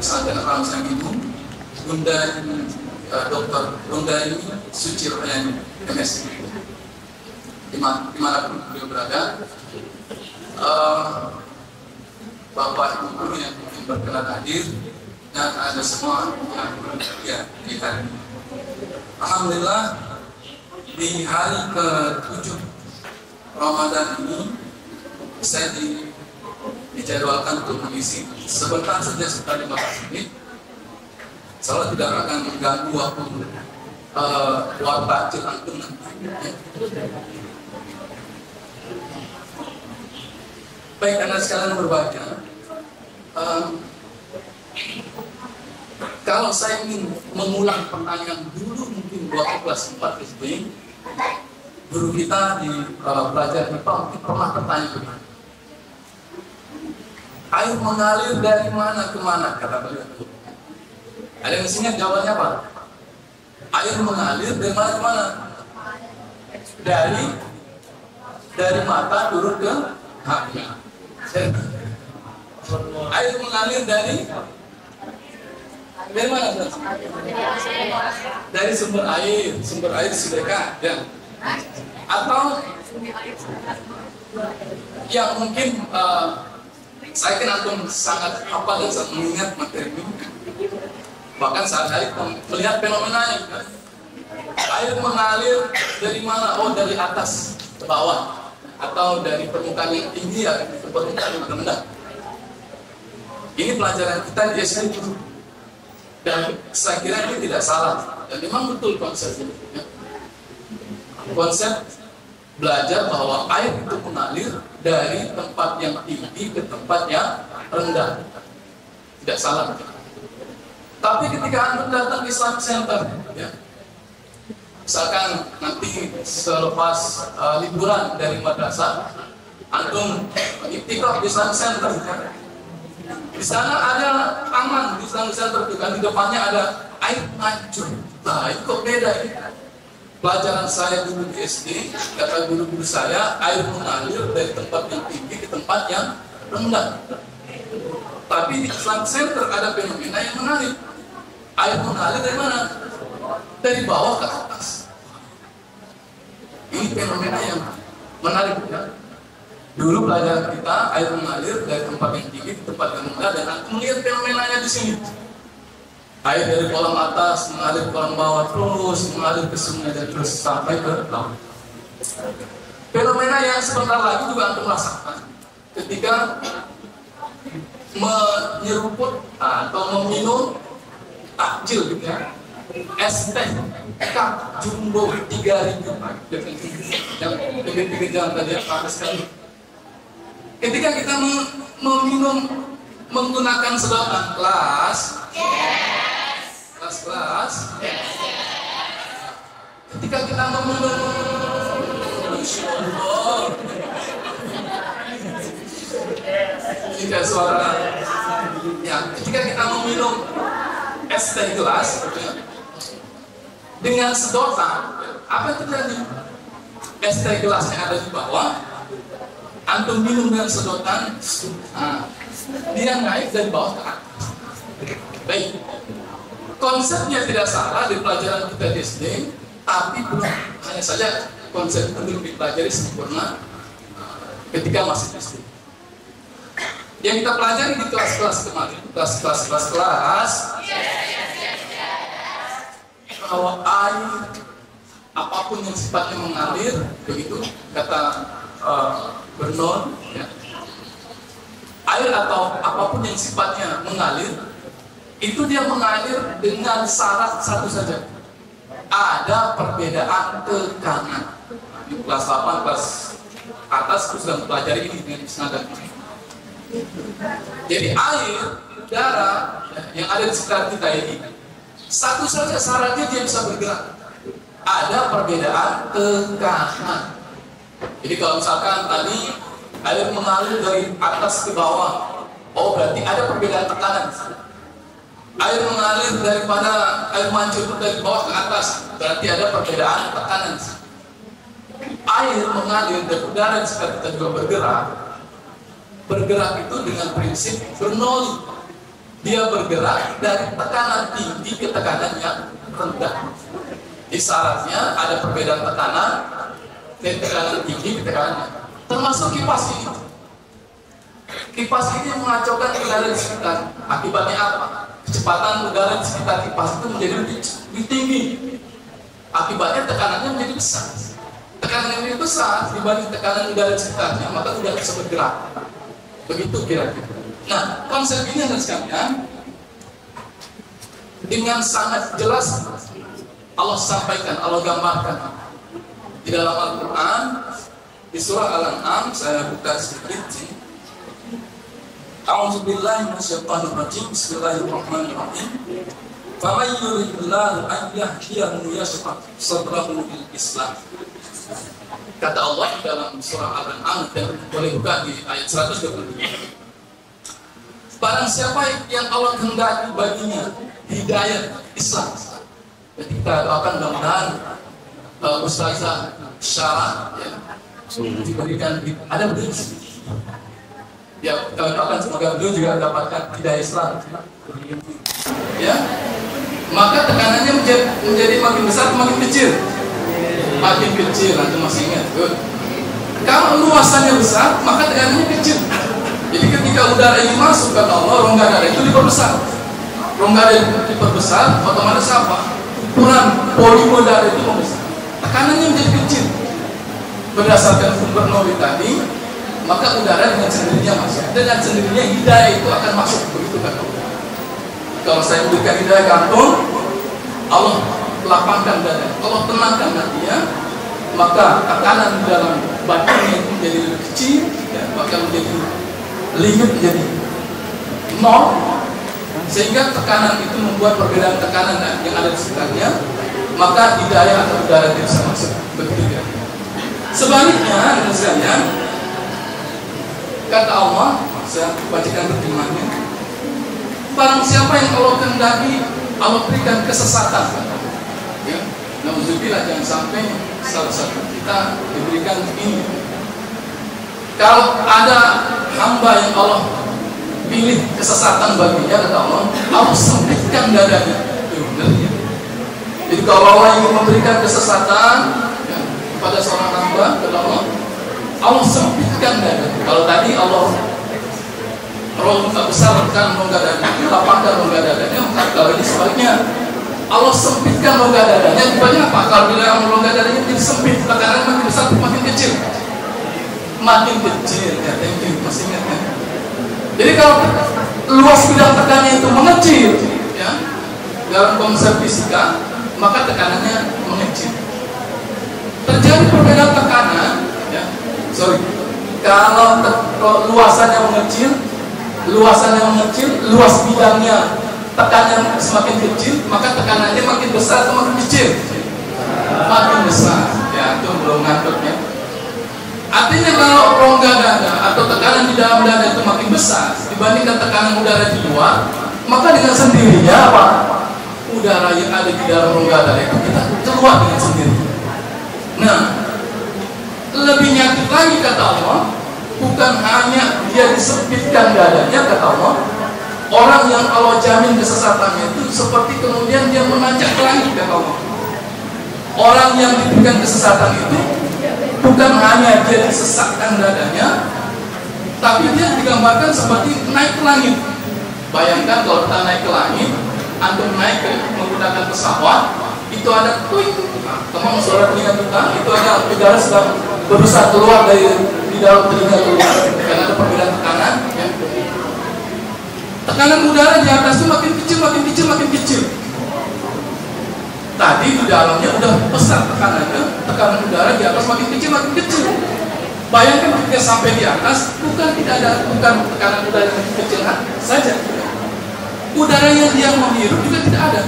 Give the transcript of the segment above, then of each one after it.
Pesantren Ramsang Ibu, Bunda Dr. Bunda ini Suci Rohayani, MS. Dimanapun beliau berada, Bapak Ibu guru yang mungkin berkenan hadir, dan ada semua yang berbahagia di hari ini. Alhamdulillah, di hari ke-7 Ramadan ini saya dijadwalkan untuk mengisi sebentar saja, sekitar 15 menit. Saya tidak akan mengganggu waktu waktu antum nanti. Baik, karena sekalian berbahagia, kalau saya ingin mengulang pertanyaan dulu mungkin waktu kelas 4 SD, guru kita di belajar IPA mungkin pernah bertanya begini. Air mengalir dari mana ke mana, kata beliau. Ada yang ingat jawabannya apa? Air mengalir dari mana ke mana? Dari mata turun ke hati. Air mengalir dari mana? Dari sumber air sedekah, ya. Atau yang mungkin saya kan antum sangat hafal dan sangat mengingat materi ini. Bahkan sehari-hari melihat fenomenanya, kan? Air mengalir dari mana? Oh, dari atas ke bawah, atau dari permukaan yang tinggi ya ke permukaan yang rendah. Ini pelajaran kita di SD dulu, dan saya kira ini tidak salah, dan memang betul konsepnya. Ya. Konsep belajar bahwa air itu mengalir dari tempat yang tinggi ke tempat yang rendah, tidak salah. Tapi ketika Anda datang di Islam Center, ya, misalkan nanti selepas liburan dari madrasah, antum iktikaf di Islam Center, ya. Di sana ada taman di Islam Center, kan di depannya ada air mancur. Nah, itu kok beda ini? Pelajaran saya dulu di SD, kata guru-guru saya, air mengalir dari tempat yang tinggi ke tempat yang rendah. Tapi di Islam Center ada fenomena yang menarik. Air mengalir dari mana? Dari bawah ke atas. Ini fenomena yang menarik, ya. Dulu pelajaran kita air mengalir dari tempat yang tinggi ke tempat yang rendah, dan aku melihat fenomenanya di sini. Air dari kolam atas mengalir ke kolam bawah, terus mengalir ke sungai dan terus sampai ke laut. Fenomena yang sebentar lagi juga antum rasakan ketika menyeruput atau meminum takjil, gitu ya, es teh cup jumbo 3.000 yang pinggir-pinggir jalan tadi, panas sekali. Ketika kita meminum menggunakan sedotan kelas, ketika kita meminum, jika suara, ya, ketika kita meminum es teh gelas, ya, dengan sedotan, apa yang terjadi? Es teh gelasnya ada di bawah, antum minum dengan sedotan, dia naik dari bawah ke atas. Baik, konsepnya tidak salah di pelajaran kita di SD, tapi belum, hanya saja konsep itu belum dipelajari sempurna ketika masih SD. Yang kita pelajari di kelas-kelas kemarin, kelas bahwa air apapun yang sifatnya mengalir, begitu kata Bernon, ya. Air atau apapun yang sifatnya mengalir, itu dia mengalir dengan syarat satu saja, ada perbedaan tekanan. Di kelas 8, kelas atas itu sudah mempelajari ini dengan senada. Jadi air, udara yang ada di sekitar kita ini, satu saja syaratnya dia bisa bergerak, ada perbedaan tekanan. Jadi kalau misalkan tadi air mengalir dari atas ke bawah, oh berarti ada perbedaan tekanan. Air mengalir daripada air mancur dari bawah ke atas, berarti ada perbedaan tekanan. Air mengalir dari udara yang sekitar kita juga bergerak itu dengan prinsip Bernoulli. Dia bergerak dari tekanan tinggi ke tekanan yang rendah. Di syaratnya ada perbedaan tekanan dari tekanan tinggi ke tekanan rendah. Termasuk kipas ini. Kipas ini mengacaukan udara di sekitar. Akibatnya apa? Kecepatan udara di sekitar kipas itu menjadi lebih tinggi. Akibatnya tekanannya menjadi besar. Tekanan yang lebih besar dibanding tekanan udara di sekitarnya, maka udara bisa bergerak. Begitu kira-kira. Nah, konsep ini adalah sekalian dengan sangat jelas Allah sampaikan, Allah gambarkan di dalam Al-Quran di surah Al-An'am. Saya buka sedikit sih. A'udzubillahi minasyaitonir rajim. Bismillahirrahmanirrahim. Faman yuridillahu an yahdiyahu yashrah sadrahu lil Islam. Kata Allah di dalam surah Al-An'am, dan boleh buka di ayat 123. Barang siapa yang Allah kehendaki baginya hidayah Islam. Jadi kita doakan mudah-mudahan Ustazah Syarah ya, diberikan ada beliau. Ya, kami doakan semoga beliau juga mendapatkan hidayah Islam. Ya, maka tekanannya menjadi makin besar, makin kecil. Makin kecil, nanti masih ingat. Good. Kalau luasannya besar, maka tekanannya kecil. Jadi ketika udara ini masuk ke Allah, rongga dada itu diperbesar. Rongga dada diperbesar, otomatis apa? Ukuran volume dada itu membesar. Tekanannya menjadi kecil. Berdasarkan sumber Nawawi tadi, maka udara dengan sendirinya masuk. Dengan sendirinya hidayah itu akan masuk. Begitu kan? Kalau saya memberikan hidayah gantung, Allah lapangkan dada, Allah tenangkan hatinya, maka tekanan di dalam batinnya itu menjadi lebih kecil, ya, maka menjadi limit menjadi nol, sehingga tekanan itu membuat perbedaan tekanan yang ada di sekitarnya, maka hidayah atau udara tidak bisa masuk. Begitu ya. Sebaliknya, dengan sekalian, kata Allah, saya bacakan terjemahannya. Barang siapa yang Allah kehendaki, Allah berikan kesesatan. Ya, nauzubillah, jangan sampai salah satu kita diberikan ini. Kalau ada hamba yang Allah pilih kesesatan baginya, kata Allah, Allah sempitkan dadanya. Jadi kalau Allah ingin memberikan kesesatan ya, kepada seorang hamba, kata Allah, Allah sempitkan dadanya. Kalau tadi Allah besarkan rongga dadanya, lapangkan rongga dadanya, maka kalau ini sebaliknya Allah sempitkan rongga dadanya. Akibatnya apa? Kalau bila rongga dadanya jadi sempit, tekanan makin besar, makin kecil. Makin kecil, ya, thank you, masih ingat ya. Jadi kalau luas bidang tekanannya itu mengecil, ya, dalam konsep fisika, maka tekanannya mengecil. Terjadi perbedaan tekanan, ya, kalau luasannya mengecil, luas bidangnya tekanannya semakin kecil, maka tekanannya makin besar atau makin kecil? Makin besar. Ya, itu belum ngantuknya. Artinya kalau rongga dada atau tekanan di dalam dada itu makin besar dibandingkan tekanan udara di luar, maka dengan sendirinya apa? Udara yang ada di dalam rongga dada itu kita keluar dengan sendirinya. Nah, lebih nyakit lagi kata Allah, bukan hanya dia disempitkan dadanya, kata Allah, orang yang Allah jamin kesesatannya itu seperti kemudian dia menanjak ke langit, kata Allah. Orang yang diberikan kesesatan itu bukan hanya dia disesatkan dadanya, tapi dia digambarkan seperti naik ke langit. Bayangkan kalau kita naik ke langit, antum naik menggunakan pesawat, itu ada tuing, teman suara telinga kita, itu ada udara sedang berusaha keluar dari di dalam telinga keluar, karena ada perbedaan tekanan. Ya. Tekanan udara di atas itu makin kecil, makin kecil, makin kecil. Tadi di dalamnya udah besar tekanannya, tekanan udara di atas makin kecil, makin kecil. Bayangkan ketika sampai di atas, bukan tekanan udara yang kecil saja. Udara yang dia menghirup juga tidak ada.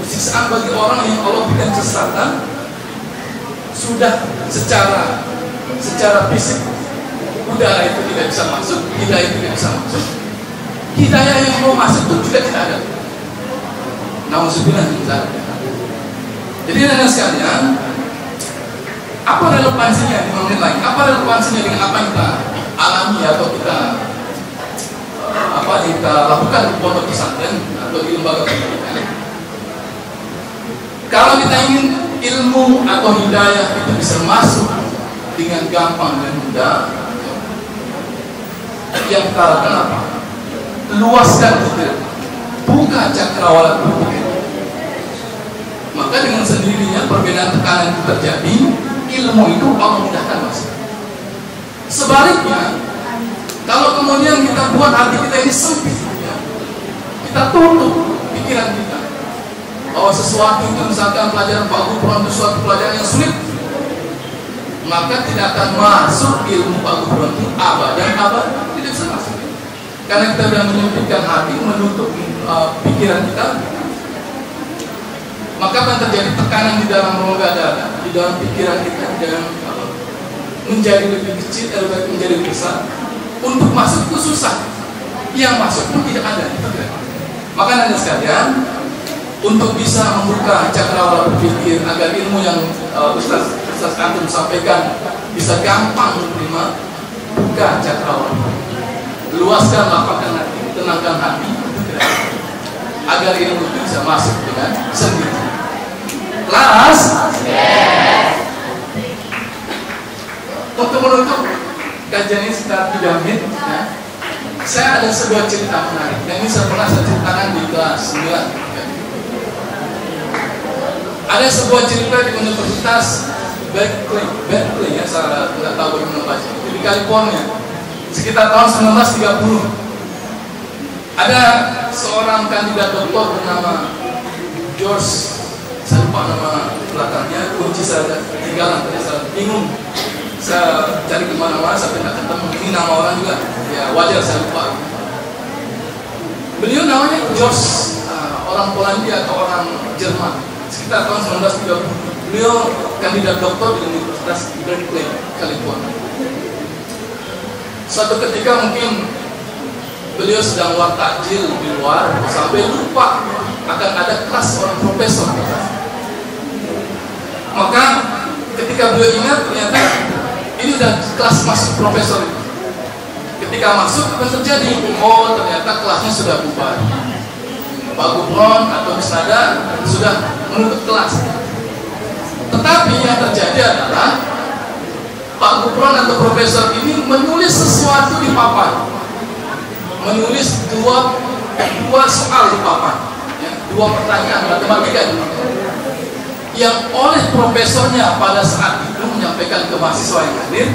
Siksaan bagi orang yang Allah berikan kesesatan, sudah secara fisik udara itu tidak bisa masuk, hidayah itu tidak bisa masuk. Hidayah yang mau masuk itu juga tidak ada. Nauzubillah min dzalik. Jadi dengan sekalian, apa relevansinya 5 menit lagi? Apa relevansinya dengan apa yang kita alami atau kita apa yang kita lakukan di pondok pesantren atau di lembaga pendidikan. Kalau kita ingin ilmu atau hidayah itu bisa masuk dengan gampang dan mudah, yang kita lakukan apa? Luaskan pikiran, buka cakrawala berpikir. Maka dengan sendirinya perbedaan tekanan itu terjadi, ilmu itu Allah mudahkan masuk. Sebaliknya, kalau kemudian kita buat hati kita ini sempit, ya, kita tutup pikiran kita bahwa sesuatu itu misalkan pelajaran Pak Gufron itu suatu pelajaran yang sulit, maka tidak akan masuk ilmu Pak Gufron itu abadan tidak bisa masuk. Karena kita sudah menyempitkan hati, menutup pikiran kita, maka akan terjadi tekanan di dalam rongga dada, di dalam pikiran kita, di dalam menjadi lebih kecil, menjadi besar. Untuk masuk itu susah, yang masuk pun tidak ada. Maka nanti sekalian, untuk bisa membuka cakrawala berpikir agar ilmu yang Ustaz Antum sampaikan bisa gampang diterima, buka cakrawala, luaskan, lapangkan hati, tenangkan hati, agar ilmu itu bisa masuk dengan sendiri. Laras, untuk menutup kajian ini sekitar 3 menit, ya. Saya ada sebuah cerita menarik, yang ini saya pernah ceritakan di kelas 9. Ya. Ada sebuah cerita di Universitas Berkeley, ya, saya tidak tahu bagaimana baca, di California, sekitar tahun 1930. Ada seorang kandidat doktor bernama George, saya lupa nama belakangnya, kunci saya ketinggalan, saya bingung. Saya cari kemana-mana sampai tidak ketemu. Ini nama orang juga, ya wajar saya lupa. Beliau namanya George, orang Polandia atau orang Jerman. Sekitar tahun 1930. Beliau kandidat doktor di Universitas Berkeley, California. Suatu ketika mungkin beliau sedang buat takjil di luar, sampai lupa akan ada kelas orang profesor. Maka ketika beliau ingat, ternyata ini udah kelas masuk profesor. Ketika masuk, apa terjadi? Oh, ternyata kelasnya sudah bubar. Pak Gufron atau Misnada sudah menutup kelas. Tetapi yang terjadi adalah Pak Gufron atau profesor ini menulis sesuatu di papan, menulis dua soal di papan, ya, 2 pertanyaan matematika yang oleh profesornya pada saat itu menyampaikan ke mahasiswa yang hadir,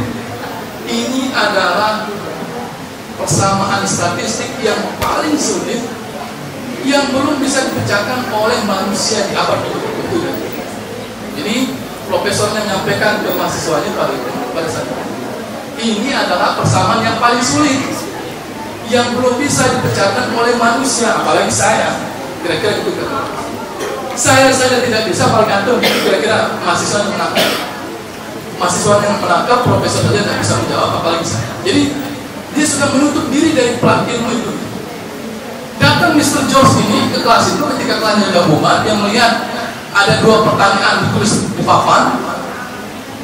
ini adalah persamaan statistik yang paling sulit yang belum bisa dipecahkan oleh manusia di abad itu. Jadi profesornya menyampaikan ke mahasiswanya pada saat itu, ini adalah persamaan yang paling sulit yang belum bisa dipecahkan oleh manusia, apalagi saya. Kira-kira gitu kan. Saya tidak bisa, paling antum kira-kira mahasiswa yang menangkap. Mahasiswa yang menangkap, profesor saja tidak bisa menjawab, apalagi saya. Jadi dia sudah menutup diri dari pelatihan ilmu itu. Datang Mr. George ini ke kelas itu, ketika kelasnya sudah bubar, dia melihat ada 2 pertanyaan ditulis di papan.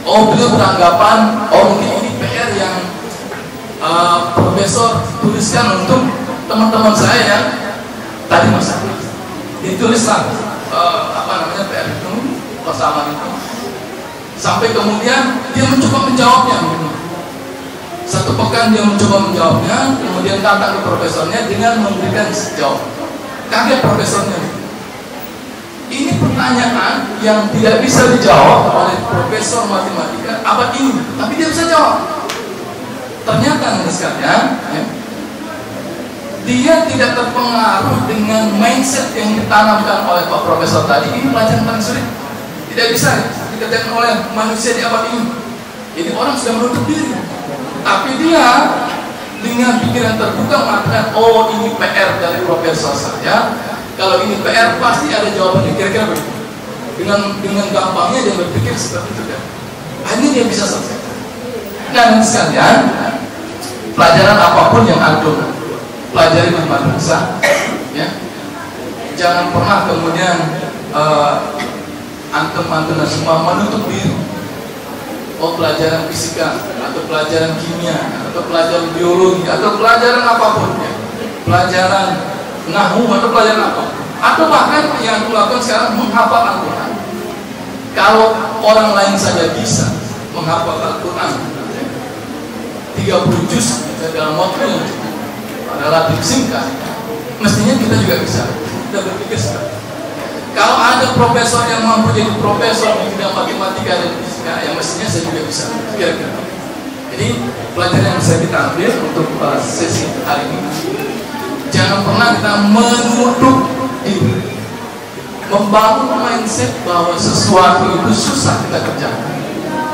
Oh, beliau beranggapan, oh mungkin ini PR yang profesor tuliskan untuk teman-teman saya yang tadi masa ditulislah PR itu, persamaan itu, sampai kemudian dia mencoba menjawabnya. Satu pekan dia mencoba menjawabnya, kemudian datang ke profesornya dengan memberikan jawab. Kaget profesornya. Ini pertanyaan yang tidak bisa dijawab oleh profesor matematika abad ini, tapi dia bisa jawab. Ternyata nanti sekalian, ya, dia tidak terpengaruh dengan mindset yang ditanamkan oleh Pak Profesor tadi. Ini pelajaran paling sulit, tidak bisa dikerjakan oleh manusia di abad ini. Jadi orang sudah menutup diri, tapi dia dengan pikiran terbuka mengatakan, oh ini PR dari profesor saja. Kalau ini PR pasti ada jawabannya. Kira-kira begitu. Dengan gampangnya dia berpikir seperti itu kan. Akhirnya dia bisa selesai. Dan sekalian, pelajaran apapun yang antum pelajari di madrasah, ya, jangan pernah kemudian antum semua menutup diri. Oh, pelajaran fisika atau pelajaran kimia atau pelajaran biologi atau pelajaran apapun, ya. pelajaran nahwu atau pelajaran apa, atau bahkan yang aku lakukan sekarang menghafal Al-Quran. Kalau orang lain saja bisa menghafal Al-Quran 30 juz dalam waktu yang relatif singkat, mestinya kita juga bisa. Kita berpikir sekali. Kalau ada profesor yang mampu jadi profesor di bidang matematika dan fisika, yang mestinya saya juga bisa. Kira-kira. Jadi pelajaran yang bisa kita ambil untuk sesi hari ini, jangan pernah kita menutup diri, membangun mindset bahwa sesuatu itu susah kita kerjakan.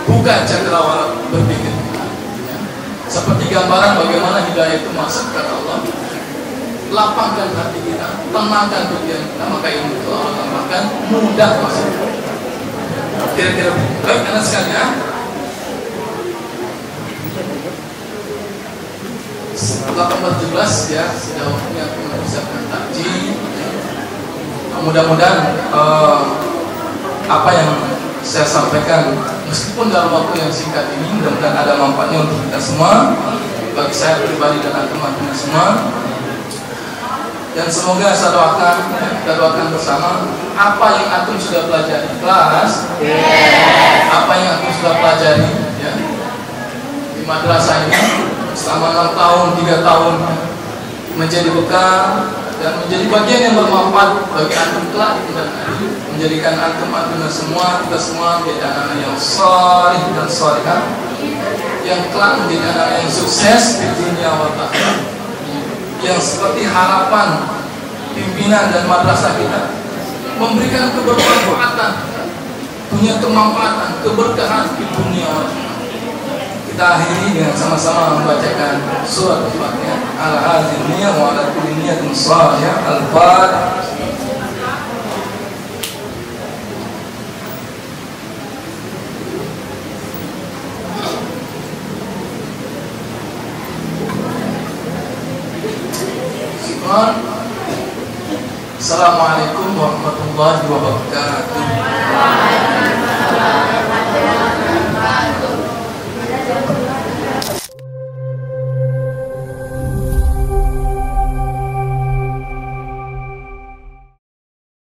Bukan cakrawala berpikir. Seperti gambaran bagaimana hidayah itu masuk ke Allah. Lapangkan hati kita, tenangkan pikiran kita, maka ilmu itu Allah tambahkan, mudah masuk. Kira-kira baik, karena sekalian 18:17 ya, sudah waktunya aku mengucapkan takjil. Mudah-mudahan apa yang saya sampaikan, meskipun dalam waktu yang singkat ini, mudah-mudahan ada manfaatnya untuk kita semua, bagi saya pribadi dan teman-teman semua. Dan semoga saya doakan, kita doakan bersama, apa yang antum sudah pelajari di kelas, apa yang antum sudah pelajari ya, di madrasah ini selama 6 tahun, 3 tahun, menjadi bekal dan menjadi bagian yang bermanfaat bagi antum kelak dan menjadikan antum semua, kita semua menjadi anak yang saleh dan salihah, yang kelak menjadi anak yang sukses di dunia wal akhirah, yang seperti harapan pimpinan dan madrasah kita, memberikan kebermanfaatan, punya kemanfaatan, keberkahan di dunia wal akhirah. Kita akhiri dengan sama-sama membacakan surat Al-Fatihah. Al-Hadhihi niyyah wa ala kulli niyyatin shalihah. Al-Fatihah. Assalamualaikum warahmatullahi wabarakatuh.